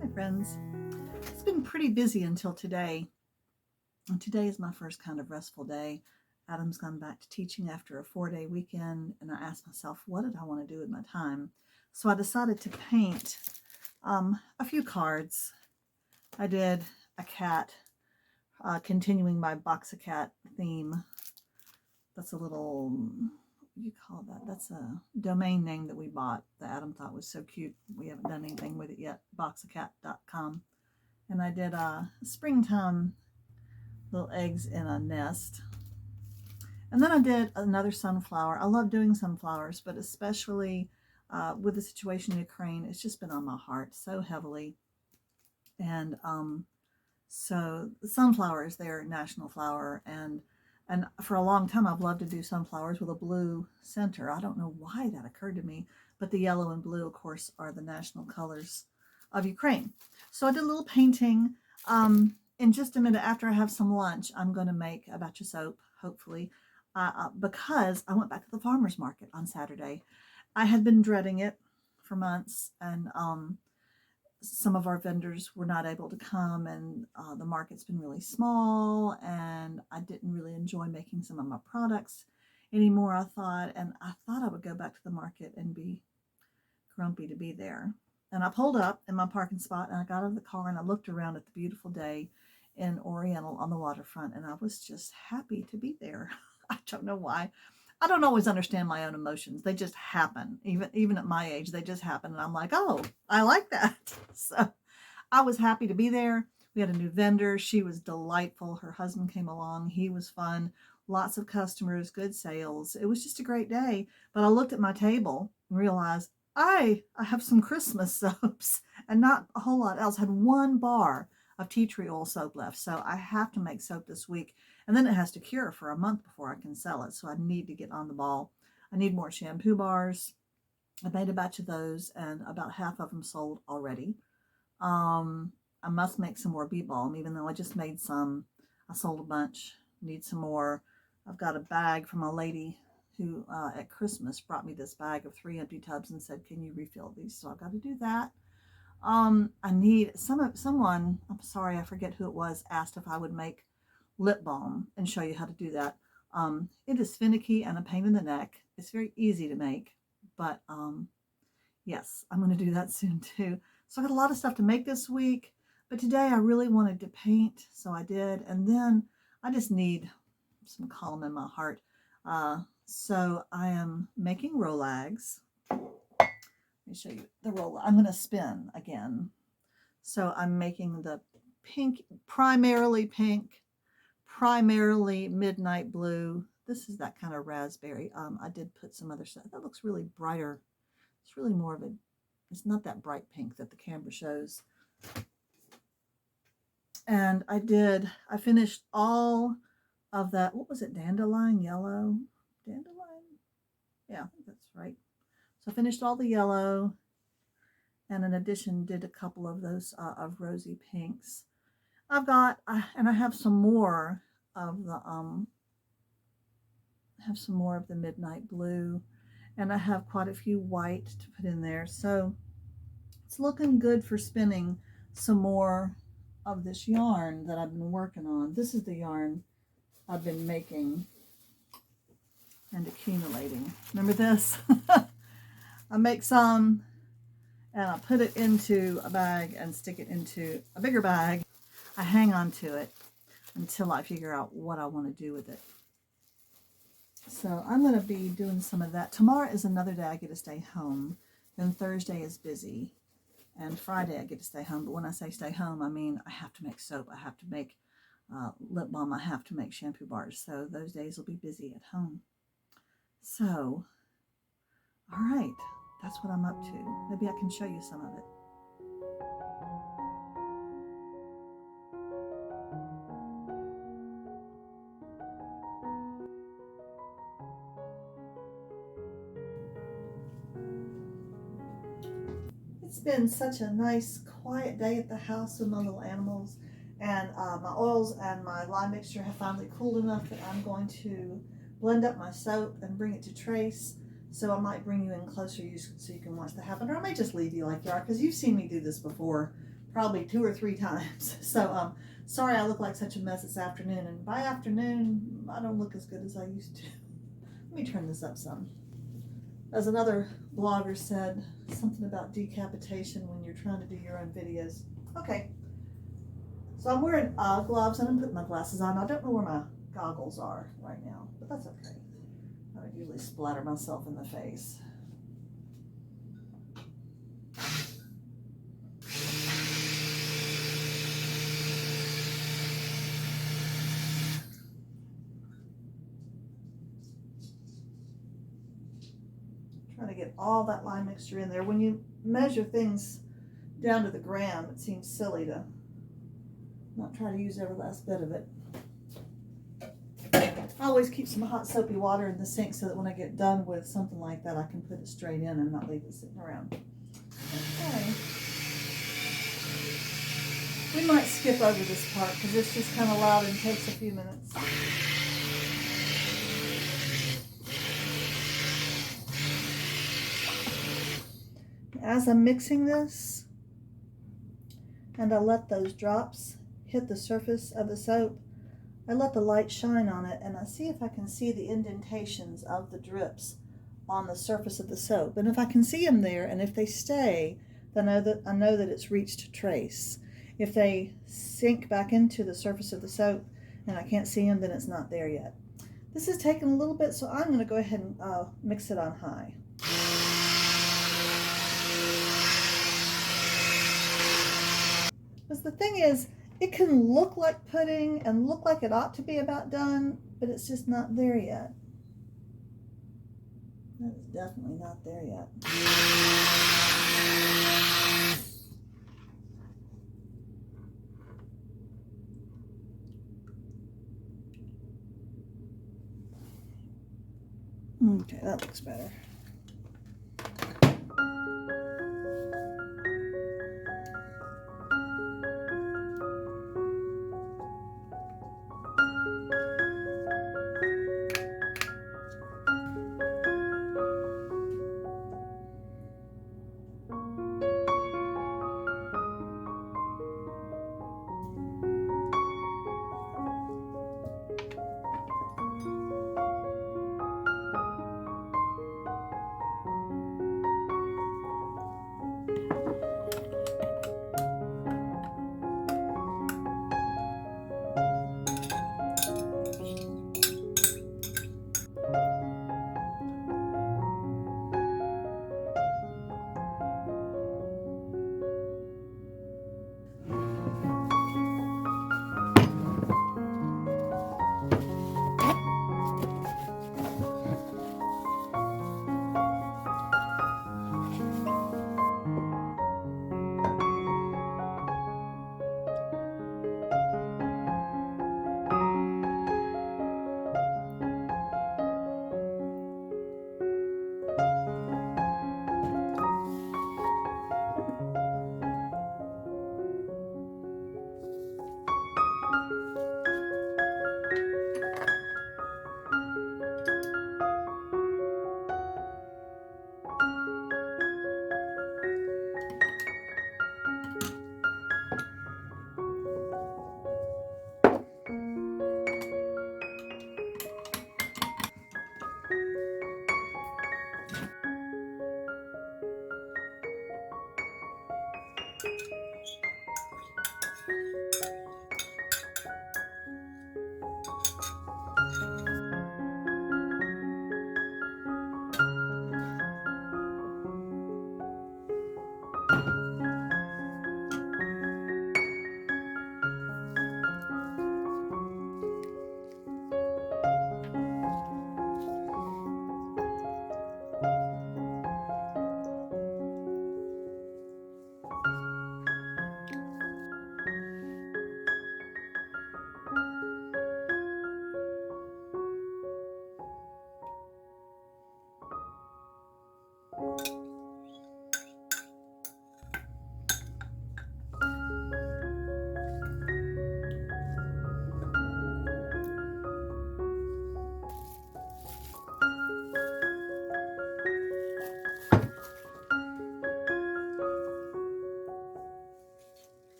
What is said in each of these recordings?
Hi, friends. It's been pretty busy until today. And today is my first kind of restful day. Adam's gone back to teaching after a 4-day weekend, and I asked myself, what did I want to do with my time? So I decided to paint a few cards. I did a cat, continuing my box of cat theme. That's a little, what do you call that? That's a domain name that we bought that Adam thought was so cute. We haven't done anything with it yet, boxofcat.com. And I did springtime little eggs in a nest. And then I did another sunflower. I love doing sunflowers, but especially with the situation in Ukraine, it's just been on my heart so heavily. And so the sunflower is their national flower, and for a long time I've loved to do sunflowers with a blue center. I don't know why that occurred to me, but the yellow and blue, of course, are the national colors of Ukraine. So I did a little painting. In just a minute, after I have some lunch, I'm going to make a batch of soap, hopefully, because I went back to the farmer's market on Saturday. I had been dreading it for months, and some of our vendors were not able to come, and the market's been really small, and I didn't really enjoy making some of my products anymore, I thought I would go back to the market and be grumpy to be there. And I pulled up in my parking spot, and I got out of the car, and I looked around at the beautiful day in Oriental on the waterfront, and I was just happy to be there. I don't know why. I don't always understand my own emotions. They just happen. Even at my age, they just happen, and I'm like, oh, I like that. So I was happy to be there. We had a new vendor. She was delightful. Her husband came along. He was fun. Lots of customers, good sales. It was just a great day. But I looked at my table and realized I have some Christmas soaps and not a whole lot else. I had one bar of tea tree oil soap left. So I have to make soap this week. And then it has to cure for a month before I can sell it. So I need to get on the ball. I need more shampoo bars. I made a batch of those, and about half of them sold already. I must make some more bee balm, even though I just made some. I sold a bunch. Need some more. I've got a bag from a lady who at Christmas brought me this bag of 3 empty tubs and said, can you refill these? So I've got to do that. I need someone, I'm sorry, I forget who it was, asked if I would make lip balm and show you how to do that. It is finicky and a pain in the neck. It's very easy to make, but yes, I'm going to do that soon too. So I got a lot of stuff to make this week, but today I really wanted to paint, so I did. And then I just need some calm in my heart. So I am making Rolags. Let me show you the roll. I'm going to spin again. So I'm making the primarily pink, primarily midnight blue. This is that kind of raspberry. I did put some other stuff. That looks really brighter. It's really more of a, it's not that bright pink that the camera shows. And I finished all of that. What was it? Dandelion yellow? Dandelion? Yeah, I think that's right. So I finished all the yellow, and in addition did a couple of those of rosy pinks. I've got, and I have some more of the midnight blue, and I have quite a few white to put in there. So it's looking good for spinning some more of this yarn that I've been working on. This is the yarn I've been making and accumulating. Remember this? I make some, and I put it into a bag and stick it into a bigger bag. I hang on to it until I figure out what I want to do with it. So I'm going to be doing some of that. Tomorrow is another day I get to stay home. Then Thursday is busy. And Friday I get to stay home. But when I say stay home, I mean I have to make soap. I have to make lip balm. I have to make shampoo bars. So those days will be busy at home. So, all right. That's what I'm up to. Maybe I can show you some of it. It's been such a nice, quiet day at the house with my little animals, and my oils and my lye mixture have finally cooled enough that I'm going to blend up my soap and bring it to Trace. So I might bring you in closer so you can watch that happen, or I may just leave you like you are, because you've seen me do this before, probably 2 or 3 times. So sorry I look like such a mess this afternoon, and by afternoon I don't look as good as I used to. Let me turn this up some. As another blogger said, something about decapitation when you're trying to do your own videos. Okay, so I'm wearing gloves and I'm putting my glasses on. I don't know where my goggles are right now, but that's okay. I don't usually splatter myself in the face. Trying to get all that lye mixture in there. When you measure things down to the gram, it seems silly to not try to use every last bit of it. I always keep some hot soapy water in the sink so that when I get done with something like that, I can put it straight in and not leave it sitting around. Okay. We might skip over this part because it's just kind of loud and takes a few minutes. As I'm mixing this, and I let those drops hit the surface of the soap, I let the light shine on it, and I see if I can see the indentations of the drips on the surface of the soap. And if I can see them there, and if they stay, then I know that it's reached Trace. If they sink back into the surface of the soap and I can't see them, then it's not there yet. This is taking a little bit, so I'm going to go ahead and mix it on high. Because the thing is, it can look like pudding and look like it ought to be about done, but it's just not there yet. That is definitely not there yet. Okay, that looks better.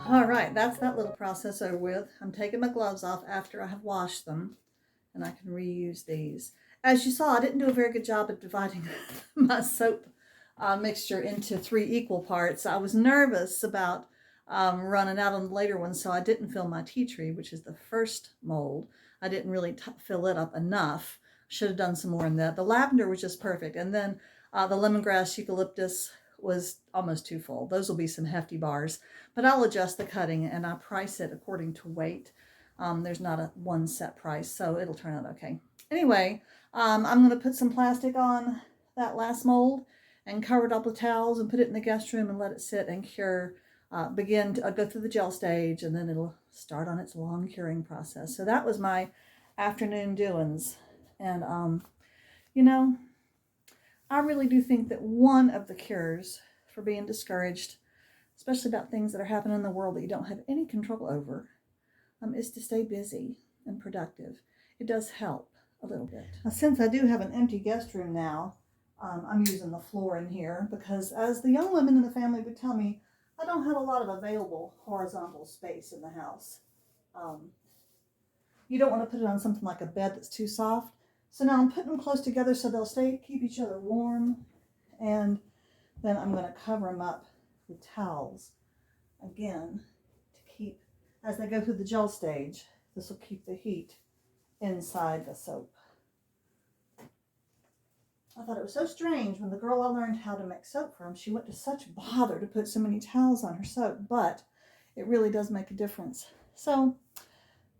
All right, that's that little process over with. I'm taking my gloves off after I have washed them, and I can reuse these. As you saw, I didn't do a very good job of dividing my soap mixture into 3 equal parts. I was nervous about running out on the later ones, so I didn't fill my tea tree, which is the first mold. I didn't really fill it up enough. Should have done some more in that. The lavender was just perfect, and then the lemongrass eucalyptus was almost too full. Those will be some hefty bars, but I'll adjust the cutting and I price it according to weight. There's not a one set price, so it'll turn out okay. Anyway, I'm going to put some plastic on that last mold and cover it up with towels and put it in the guest room and let it sit and cure. Begin to go through the gel stage, and then it'll start on its long curing process. So that was my afternoon doings. And, you know, I really do think that one of the cures for being discouraged, especially about things that are happening in the world that you don't have any control over, is to stay busy and productive. It does help a little bit. Now, since I do have an empty guest room now, I'm using the floor in here because, as the young women in the family would tell me, I don't have a lot of available horizontal space in the house. You don't want to put it on something like a bed that's too soft. So now I'm putting them close together so they'll keep each other warm. And then I'm going to cover them up with towels again to keep, as they go through the gel stage, this will keep the heat inside the soap. I thought it was so strange when the girl I learned how to make soap from, she went to such bother to put so many towels on her soap, but it really does make a difference. So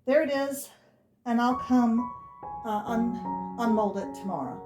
there it is, and I'll come unmold it tomorrow.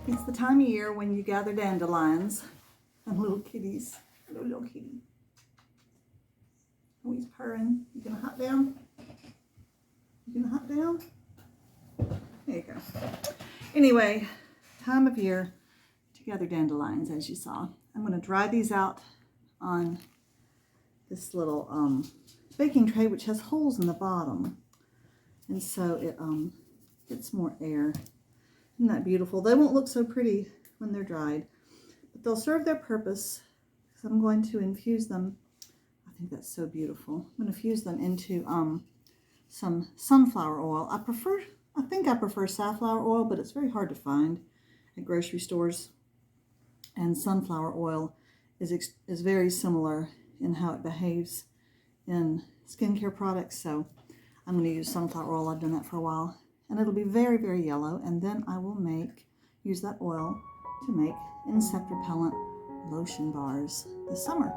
It's the time of year when you gather dandelions and little kitties, little kitties. purring. You gonna hop down? You gonna hop down? There you go. Anyway, time of year to gather dandelions, as you saw. I'm going to dry these out on this little baking tray, which has holes in the bottom, and so it gets more air. Isn't that beautiful? They won't look so pretty when they're dried, but they'll serve their purpose, because I'm going to infuse them. I think that's so beautiful. I'm going to infuse them into some sunflower oil. I think I prefer safflower oil, but it's very hard to find at grocery stores. And sunflower oil is very similar in how it behaves in skincare products. So I'm going to use sunflower oil. I've done that for a while. And it'll be very, very yellow. And then I will use that oil to make insect repellent lotion bars this summer.